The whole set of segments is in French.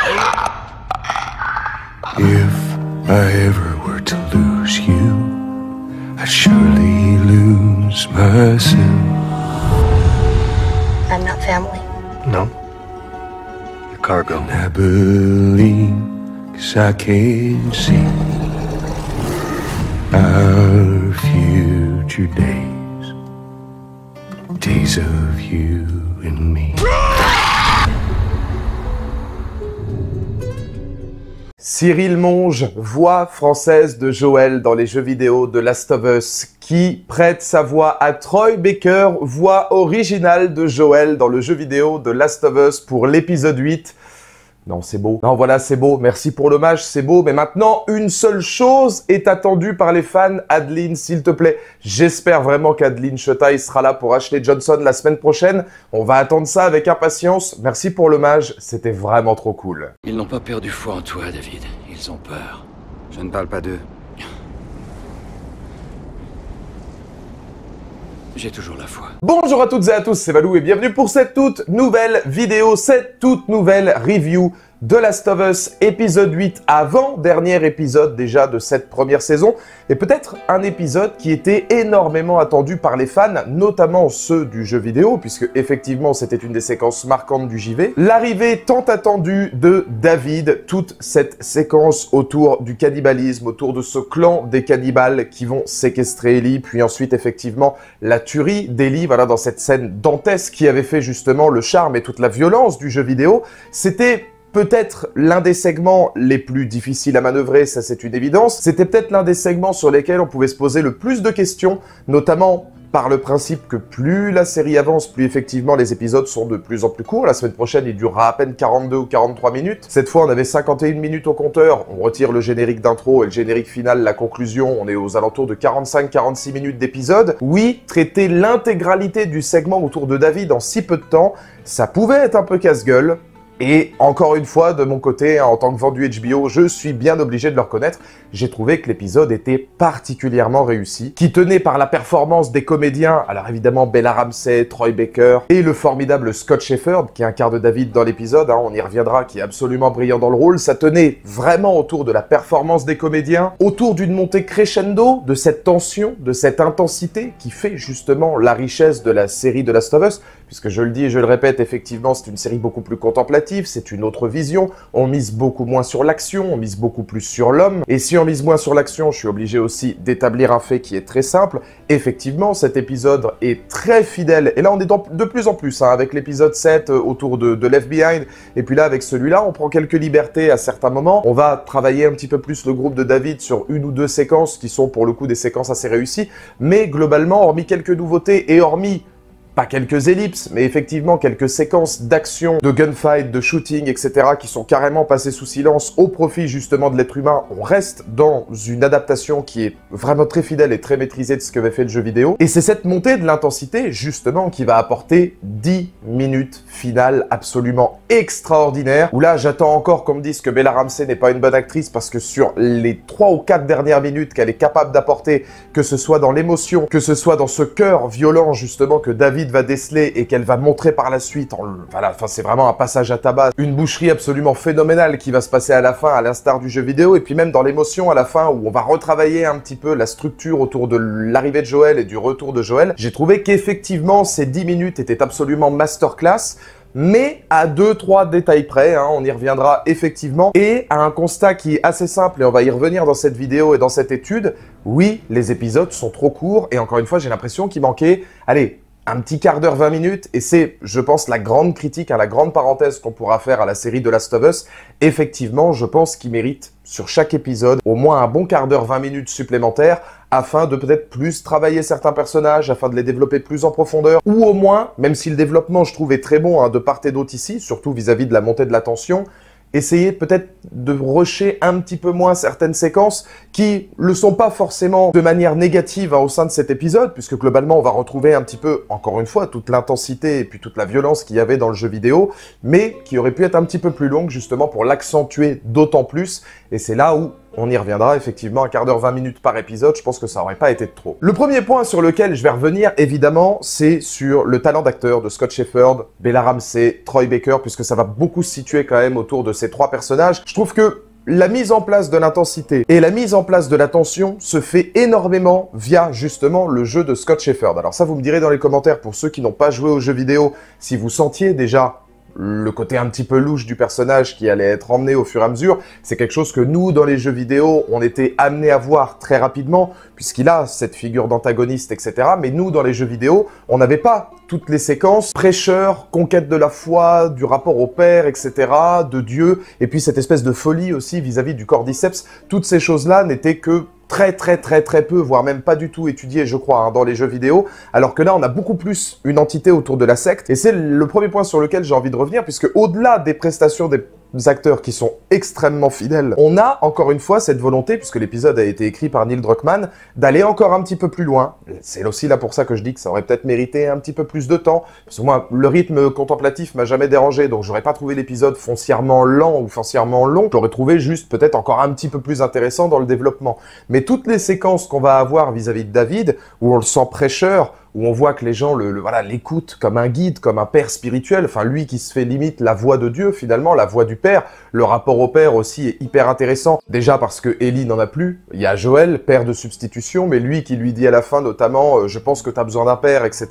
If I ever were to lose you, I'd surely lose myself. I'm not family. No. Your cargo. And I believe, 'cause I can see our future days. Days of you and me. Cyril Monge, voix française de Joel dans les jeux vidéo de Last of Us, qui prête sa voix à Troy Baker, voix originale de Joel dans le jeu vidéo de Last of Us pour l'épisode 8. Non, c'est beau. Non, voilà, c'est beau. Merci pour l'hommage, c'est beau. Mais maintenant, une seule chose est attendue par les fans. Adeline, s'il te plaît. J'espère vraiment qu'Adeline Chetaille sera là pour Ashley Johnson la semaine prochaine. On va attendre ça avec impatience. Merci pour l'hommage. C'était vraiment trop cool. Ils n'ont pas perdu foi en toi, David. Ils ont peur. Je ne parle pas d'eux. J'ai toujours la foi. Bonjour à toutes et à tous, c'est Valou et bienvenue pour cette toute nouvelle vidéo, cette toute nouvelle review de Last of Us épisode 8, avant-dernier épisode déjà de cette première saison, et peut-être un épisode qui était énormément attendu par les fans, notamment ceux du jeu vidéo, puisque effectivement c'était une des séquences marquantes du JV. L'arrivée tant attendue de David, toute cette séquence autour du cannibalisme, autour de ce clan des cannibales qui vont séquestrer Ellie, puis ensuite effectivement la tuerie d'Ellie, voilà, dans cette scène dantesque qui avait fait justement le charme et toute la violence du jeu vidéo. C'était peut-être l'un des segments les plus difficiles à manœuvrer, ça c'est une évidence. C'était peut-être l'un des segments sur lesquels on pouvait se poser le plus de questions, notamment par le principe que plus la série avance, plus effectivement les épisodes sont de plus en plus courts. La semaine prochaine, il durera à peine 42 ou 43 minutes. Cette fois, on avait 51 minutes au compteur. On retire le générique d'intro et le générique final, la conclusion. On est aux alentours de 45-46 minutes d'épisode. Oui, traiter l'intégralité du segment autour de David en si peu de temps, ça pouvait être un peu casse-gueule. Et encore une fois, de mon côté, en tant que vendu HBO, je suis bien obligé de le reconnaître, j'ai trouvé que l'épisode était particulièrement réussi, qui tenait par la performance des comédiens, alors évidemment Bella Ramsey, Troy Baker, et le formidable Scott Shepherd, qui incarne David dans l'épisode, on y reviendra, qui est absolument brillant dans le rôle. Ça tenait vraiment autour de la performance des comédiens, autour d'une montée crescendo, de cette tension, de cette intensité, qui fait justement la richesse de la série de Last of Us, puisque je le dis et je le répète, effectivement, c'est une série beaucoup plus contemplative, c'est une autre vision, on mise beaucoup moins sur l'action, on mise beaucoup plus sur l'homme, et si on mise moins sur l'action, je suis obligé aussi d'établir un fait qui est très simple. Effectivement, cet épisode est très fidèle, et là on est de plus en plus, avec l'épisode 7 autour de Left Behind, et puis là avec celui-là, on prend quelques libertés à certains moments, on va travailler un petit peu plus le groupe de David sur une ou deux séquences qui sont pour le coup des séquences assez réussies, mais globalement, hormis quelques nouveautés, et hormis pas quelques ellipses, mais effectivement quelques séquences d'action, de gunfight, de shooting, etc. qui sont carrément passées sous silence au profit justement de l'être humain. On reste dans une adaptation qui est vraiment très fidèle et très maîtrisée de ce qu'avait fait le jeu vidéo. Et c'est cette montée de l'intensité justement qui va apporter 10 minutes finales absolument extraordinaires. Où là j'attends encore qu'on me dise que Bella Ramsey n'est pas une bonne actrice, parce que sur les 3 ou 4 dernières minutes qu'elle est capable d'apporter, que ce soit dans l'émotion, que ce soit dans ce cœur violent justement que David va déceler et qu'elle va montrer par la suite, voilà, enfin c'est vraiment un passage à tabac, une boucherie absolument phénoménale qui va se passer à la fin, à l'instar du jeu vidéo, et puis même dans l'émotion à la fin où on va retravailler un petit peu la structure autour de l'arrivée de Joel et du retour de Joel. J'ai trouvé qu'effectivement ces 10 minutes étaient absolument masterclass, mais à 2-3 détails près, on y reviendra effectivement, et à un constat qui est assez simple, et on va y revenir dans cette vidéo et dans cette étude. Oui, les épisodes sont trop courts, et encore une fois j'ai l'impression qu'il manquait, allez, un petit quart d'heure, 20 minutes, et c'est, je pense, la grande critique, la grande parenthèse qu'on pourra faire à la série de Last of Us. Effectivement, je pense qu'il mérite, sur chaque épisode, au moins un bon quart d'heure, 20 minutes supplémentaires, afin de peut-être plus travailler certains personnages, afin de les développer plus en profondeur, ou au moins, même si le développement, je trouve, est très bon de part et d'autre ici, surtout vis-à-vis de la montée de la tension, essayer peut-être de rusher un petit peu moins certaines séquences qui le sont pas forcément de manière négative au sein de cet épisode, puisque globalement on va retrouver un petit peu, encore une fois, toute l'intensité et puis toute la violence qu'il y avait dans le jeu vidéo, mais qui aurait pu être un petit peu plus longue justement pour l'accentuer d'autant plus, et c'est là où on y reviendra effectivement, un quart d'heure, 20 minutes par épisode, je pense que ça aurait pas été de trop. Le premier point sur lequel je vais revenir, évidemment, c'est sur le talent d'acteur de Scott Shepherd, Bella Ramsey, Troy Baker, puisque ça va beaucoup se situer quand même autour de ces trois personnages. Je trouve que la mise en place de l'intensité et la mise en place de la tension se fait énormément via justement le jeu de Scott Shepherd. Alors ça, vous me direz dans les commentaires, pour ceux qui n'ont pas joué aux jeux vidéo, si vous sentiez déjà le côté un petit peu louche du personnage qui allait être emmené au fur et à mesure, c'est quelque chose que nous, dans les jeux vidéo, on était amené à voir très rapidement, puisqu'il a cette figure d'antagoniste, etc. Mais nous, dans les jeux vidéo, on n'avait pas toutes les séquences, prêcheur, conquête de la foi, du rapport au père, etc., de Dieu, et puis cette espèce de folie aussi vis-à-vis du cordyceps. Toutes ces choses-là n'étaient que très peu, voire même pas du tout étudié, je crois, hein, dans les jeux vidéo, alors que là, on a beaucoup plus une entité autour de la secte, et c'est le premier point sur lequel j'ai envie de revenir, puisque au-delà des prestations des acteurs qui sont extrêmement fidèles, on a encore une fois cette volonté, puisque l'épisode a été écrit par Neil Druckmann, d'aller encore un petit peu plus loin. C'est aussi là pour ça que je dis que ça aurait peut-être mérité un petit peu plus de temps, parce que moi, le rythme contemplatif m'a jamais dérangé, donc j'aurais pas trouvé l'épisode foncièrement lent ou foncièrement long, j'aurais trouvé juste peut-être encore un petit peu plus intéressant dans le développement. Mais toutes les séquences qu'on va avoir vis-à-vis de David, où on le sent prêcheur, où on voit que les gens l'écoutent comme un guide, comme un père spirituel, enfin lui qui se fait limite la voix de Dieu finalement, la voix du père. Le rapport au père aussi est hyper intéressant, déjà parce que Ellie n'en a plus, il y a Joël, père de substitution, mais lui qui lui dit à la fin notamment je pense que tu as besoin d'un père, etc.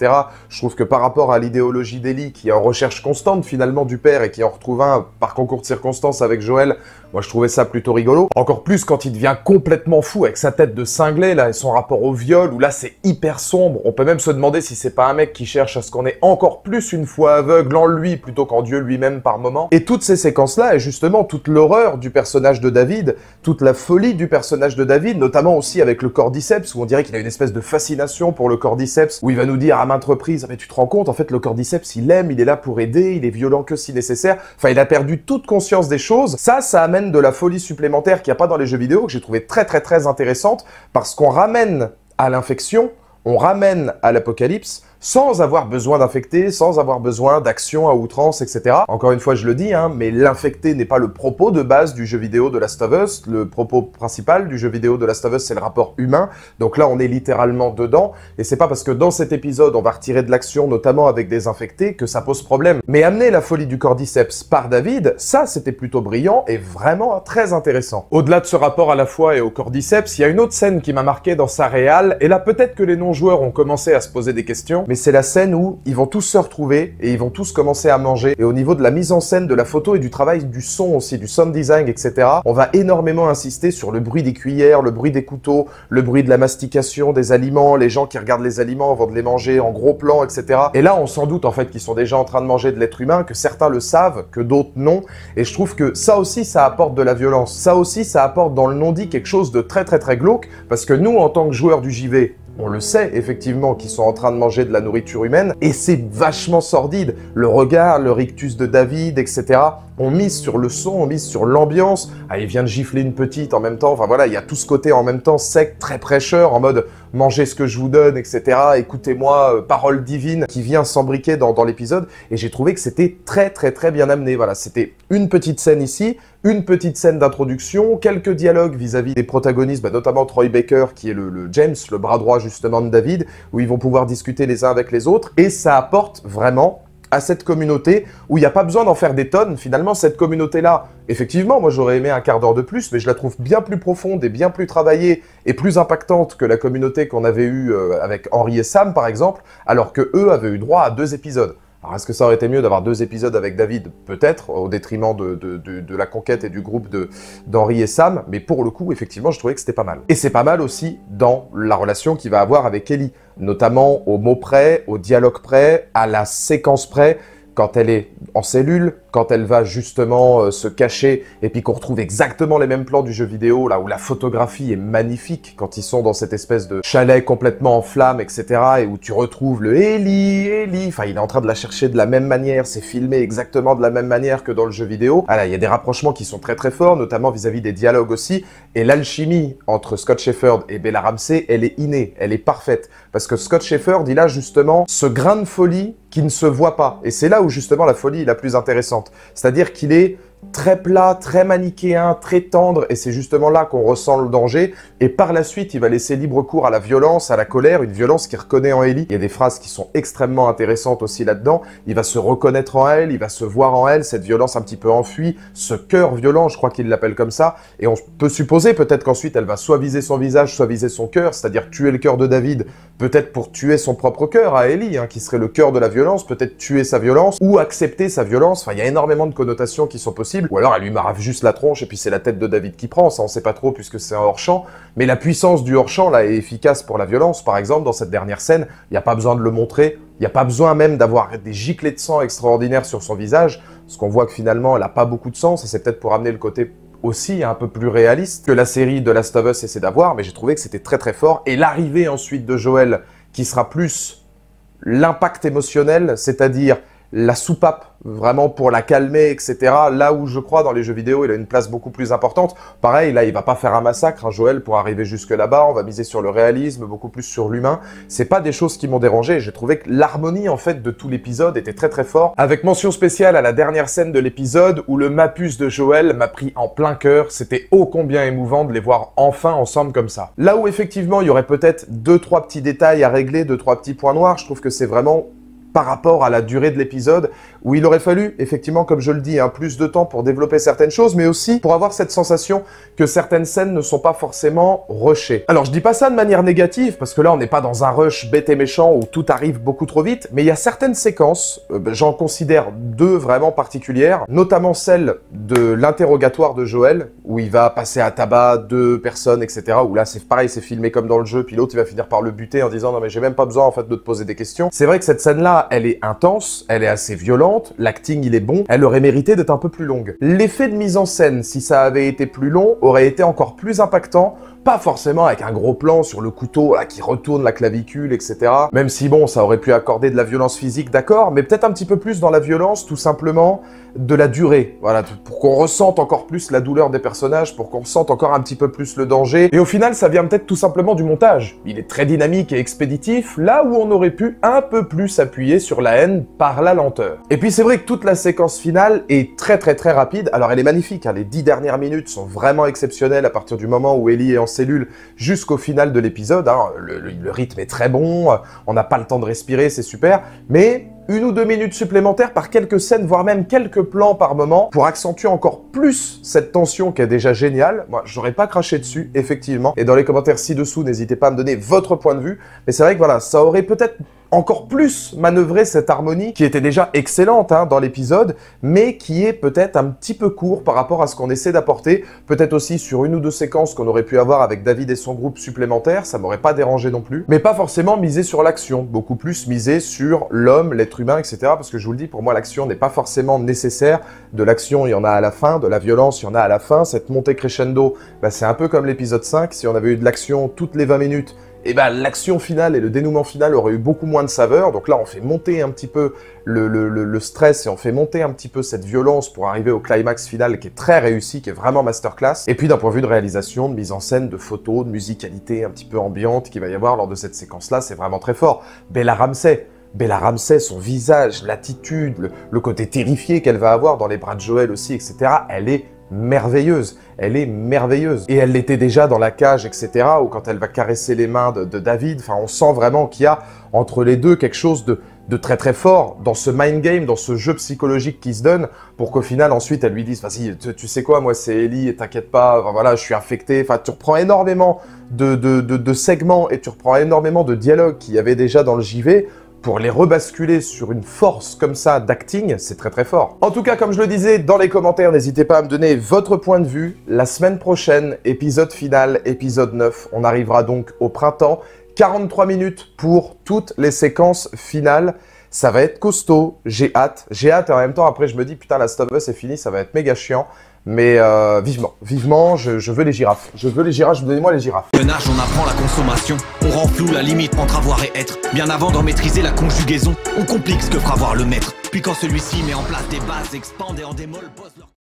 Je trouve que par rapport à l'idéologie d'Ellie qui est en recherche constante finalement du père et qui en retrouve un par concours de circonstances avec Joël, moi je trouvais ça plutôt rigolo. Encore plus quand il devient complètement fou avec sa tête de cinglé là et son rapport au viol, où là c'est hyper sombre, on peut même se demander si c'est pas un mec qui cherche à ce qu'on ait encore plus une foi aveugle en lui plutôt qu'en Dieu lui-même par moment. Et toutes ces séquences-là, et justement toute l'horreur du personnage de David, toute la folie du personnage de David, notamment aussi avec le cordyceps, où on dirait qu'il a une espèce de fascination pour le cordyceps, où il va nous dire à maintes reprises « Mais tu te rends compte, en fait le cordyceps il aime, il est là pour aider, il est violent que si nécessaire ». Enfin, il a perdu toute conscience des choses. Ça amène de la folie supplémentaire qu'il n'y a pas dans les jeux vidéo, que j'ai trouvé très intéressante, parce qu'on ramène à l'infection, on ramène à l'apocalypse, sans avoir besoin d'infecter, sans avoir besoin d'action à outrance, etc. Encore une fois, je le dis, hein, mais l'infecter n'est pas le propos de base du jeu vidéo de Last of Us. Le propos principal du jeu vidéo de Last of Us, c'est le rapport humain. Donc là, on est littéralement dedans. Et c'est pas parce que dans cet épisode, on va retirer de l'action, notamment avec des infectés, que ça pose problème. Mais amener la folie du cordyceps par David, ça, c'était plutôt brillant et vraiment très intéressant. Au-delà de ce rapport à la foi et au cordyceps, il y a une autre scène qui m'a marqué dans sa réal. Et là, peut-être que les non-joueurs ont commencé à se poser des questions. Mais c'est la scène où ils vont tous se retrouver et ils vont tous commencer à manger. Et au niveau de la mise en scène, de la photo et du travail du son aussi, du sound design, etc., on va énormément insister sur le bruit des cuillères, le bruit des couteaux, le bruit de la mastication des aliments, les gens qui regardent les aliments avant de les manger en gros plan, etc. Et là, on s'en doute en fait qu'ils sont déjà en train de manger de l'être humain, que certains le savent, que d'autres non. Et je trouve que ça aussi, ça apporte de la violence. Ça aussi, ça apporte dans le non-dit quelque chose de très glauque, parce que nous, en tant que joueurs du JV, on le sait, effectivement, qu'ils sont en train de manger de la nourriture humaine, et c'est vachement sordide. Le regard, le rictus de David, etc. On mise sur le son, on mise sur l'ambiance. Ah, il vient de gifler une petite en même temps. Enfin voilà, il y a tout ce côté en même temps sec, très prêcheur, en mode mangez ce que je vous donne, etc. Écoutez-moi, parole divine qui vient s'embriquer dans l'épisode. Et j'ai trouvé que c'était très bien amené. Voilà, c'était une petite scène ici, une petite scène d'introduction, quelques dialogues vis-à-vis des protagonistes, notamment Troy Baker qui est le James, le bras droit justement de David, où ils vont pouvoir discuter les uns avec les autres. Et ça apporte vraiment à cette communauté où il n'y a pas besoin d'en faire des tonnes. Finalement, cette communauté-là, effectivement, moi j'aurais aimé un quart d'heure de plus, mais je la trouve bien plus profonde et bien plus travaillée et plus impactante que la communauté qu'on avait eue avec Henry et Sam, par exemple, alors que eux avaient eu droit à 2 épisodes. Alors, est-ce que ça aurait été mieux d'avoir 2 épisodes avec David? Peut-être, au détriment de la conquête et du groupe d'Henry et Sam, mais pour le coup, effectivement, je trouvais que c'était pas mal. Et c'est pas mal aussi dans la relation qu'il va avoir avec Ellie, notamment au mot près, au dialogue près, à la séquence près, quand elle est en cellule, quand elle va justement se cacher, et puis qu'on retrouve exactement les mêmes plans du jeu vidéo, là où la photographie est magnifique, quand ils sont dans cette espèce de chalet complètement en flammes, etc., et où tu retrouves le Ellie, enfin il est en train de la chercher de la même manière, c'est filmé exactement de la même manière que dans le jeu vidéo. Ah là, il y a des rapprochements qui sont très forts, notamment vis-à-vis des dialogues aussi, et l'alchimie entre Scott Shepherd et Bella Ramsey, elle est innée, elle est parfaite, parce que Scott Shepherd, il a justement ce grain de folie qui ne se voit pas. Et c'est là où justement la folie est la plus intéressante. C'est-à-dire qu'il est très plat, très manichéen, très tendre, et c'est justement là qu'on ressent le danger. Et par la suite, il va laisser libre cours à la violence, à la colère, une violence qu'il reconnaît en Ellie. Il y a des phrases qui sont extrêmement intéressantes aussi là-dedans. Il va se reconnaître en elle, il va se voir en elle, cette violence un petit peu enfuie, ce cœur violent, je crois qu'il l'appelle comme ça. Et on peut supposer peut-être qu'ensuite, elle va soit viser son visage, soit viser son cœur, c'est-à-dire tuer le cœur de David, peut-être pour tuer son propre cœur à Ellie, qui serait le cœur de la violence, peut-être tuer sa violence, ou accepter sa violence. Enfin, il y a énormément de connotations qui sont possibles. Ou alors, elle lui marave juste la tronche, et puis c'est la tête de David qui prend, ça on sait pas trop puisque c'est un hors-champ. Mais la puissance du hors-champ, là, est efficace pour la violence. Par exemple, dans cette dernière scène, il n'y a pas besoin de le montrer, il n'y a pas besoin même d'avoir des giclées de sang extraordinaires sur son visage, parce qu'on voit que finalement, elle n'a pas beaucoup de sang, ça c'est peut-être pour amener le côté aussi un peu plus réaliste que la série de Last of Us essaie d'avoir, mais j'ai trouvé que c'était très très fort. Et l'arrivée ensuite de Joel, qui sera plus l'impact émotionnel, c'est-à-dire la soupape, vraiment pour la calmer, etc. Là où je crois dans les jeux vidéo, il a une place beaucoup plus importante. Pareil, là, il va pas faire un massacre, Joel, pour arriver jusque là-bas. On va miser sur le réalisme, beaucoup plus sur l'humain. C'est pas des choses qui m'ont dérangé. J'ai trouvé que l'harmonie, en fait, de tout l'épisode était très très fort. Avec mention spéciale à la dernière scène de l'épisode où le Mapus de Joel m'a pris en plein cœur. C'était ô combien émouvant de les voir enfin ensemble comme ça. Là où effectivement, il y aurait peut-être 2-3 petits détails à régler, 2-3 petits points noirs, je trouve que c'est vraiment par rapport à la durée de l'épisode, où il aurait fallu, effectivement, comme je le dis, plus de temps pour développer certaines choses, mais aussi pour avoir cette sensation que certaines scènes ne sont pas forcément rushées. Alors, je dis pas ça de manière négative, parce que là, on n'est pas dans un rush bête et méchant où tout arrive beaucoup trop vite, mais il y a certaines séquences, j'en considère 2 vraiment particulières, notamment celle de l'interrogatoire de Joel, où il va passer à tabac 2 personnes, etc., où là, c'est pareil, c'est filmé comme dans le jeu, puis l'autre, il va finir par le buter en disant « Non, mais j'ai même pas besoin, en fait, de te poser des questions ». C'est vrai que cette scène-là, elle est intense, elle est assez violente, l'acting il est bon, elle aurait mérité d'être un peu plus longue. L'effet de mise en scène, si ça avait été plus long, aurait été encore plus impactant, pas forcément avec un gros plan sur le couteau là, qui retourne la clavicule, etc. Même si bon, ça aurait pu accorder de la violence physique, d'accord, mais peut-être un petit peu plus dans la violence, tout simplement, de la durée. Voilà, pour qu'on ressente encore plus la douleur des personnages, pour qu'on ressente encore un petit peu plus le danger. Et au final, ça vient peut-être tout simplement du montage. Il est très dynamique et expéditif, là où on aurait pu un peu plus appuyer sur la haine par la lenteur. Et puis c'est vrai que toute la séquence finale est très rapide. Alors elle est magnifique, les 10 dernières minutes sont vraiment exceptionnelles à partir du moment où Ellie est en cellule jusqu'au final de l'épisode. Le rythme est très bon, on n'a pas le temps de respirer, c'est super, mais 1 ou 2 minutes supplémentaires par quelques scènes, voire même quelques plans par moment, pour accentuer encore plus cette tension qui est déjà géniale. Moi, j'aurais pas craché dessus, effectivement. Et dans les commentaires ci-dessous, n'hésitez pas à me donner votre point de vue. Mais c'est vrai que voilà, ça aurait peut-être encore plus manœuvrer cette harmonie qui était déjà excellente dans l'épisode, mais qui est peut-être un petit peu court par rapport à ce qu'on essaie d'apporter. Peut-être aussi sur 1 ou 2 séquences qu'on aurait pu avoir avec David et son groupe supplémentaire, ça m'aurait pas dérangé non plus. Mais pas forcément miser sur l'action, beaucoup plus miser sur l'homme, l'être humain, etc. Parce que je vous le dis, pour moi, l'action n'est pas forcément nécessaire. De l'action, il y en a à la fin, de la violence, il y en a à la fin. Cette montée crescendo, c'est un peu comme l'épisode 5. Si on avait eu de l'action toutes les 20 minutes, et l'action finale et le dénouement final auraient eu beaucoup moins de saveur. Donc là, on fait monter un petit peu le stress et on fait monter un petit peu cette violence pour arriver au climax final qui est très réussi, qui est vraiment masterclass. Et puis d'un point de vue de réalisation, de mise en scène, de photos, de musicalité un petit peu ambiante qu'il va y avoir lors de cette séquence-là, c'est vraiment très fort. Bella Ramsey, son visage, l'attitude, le côté terrifié qu'elle va avoir dans les bras de Joel aussi, etc. Elle est merveilleuse. Elle est merveilleuse. Et elle l'était déjà dans la cage, etc. Ou quand elle va caresser les mains de David. Enfin, on sent vraiment qu'il y a entre les deux quelque chose de très fort dans ce mind game, dans ce jeu psychologique qui se donne, pour qu'au final, ensuite, elle lui dise « Vas-y, tu sais quoi, moi c'est Ellie, et t'inquiète pas, enfin, voilà, je suis infecté. » Enfin, tu reprends énormément de segments et tu reprends énormément de dialogues qu'il y avait déjà dans le JV, pour les rebasculer sur une force comme ça d'acting, c'est très fort. En tout cas, comme je le disais dans les commentaires, n'hésitez pas à me donner votre point de vue. La semaine prochaine, épisode final, épisode 9, on arrivera donc au printemps. 43 minutes pour toutes les séquences finales. Ça va être costaud, j'ai hâte et en même temps, après, je me dis, putain, Last of Us est fini, ça va être méga chiant. Mais vivement, je veux les girafes. Je veux les girafes, donnez-moi les girafes. Jeune âge, on apprend la consommation. On rend flou la limite entre avoir et être. Bien avant d'en maîtriser la conjugaison, on complique ce que fera voir le maître. Puis quand celui-ci met en place des bases, expande et en démol, pose leur...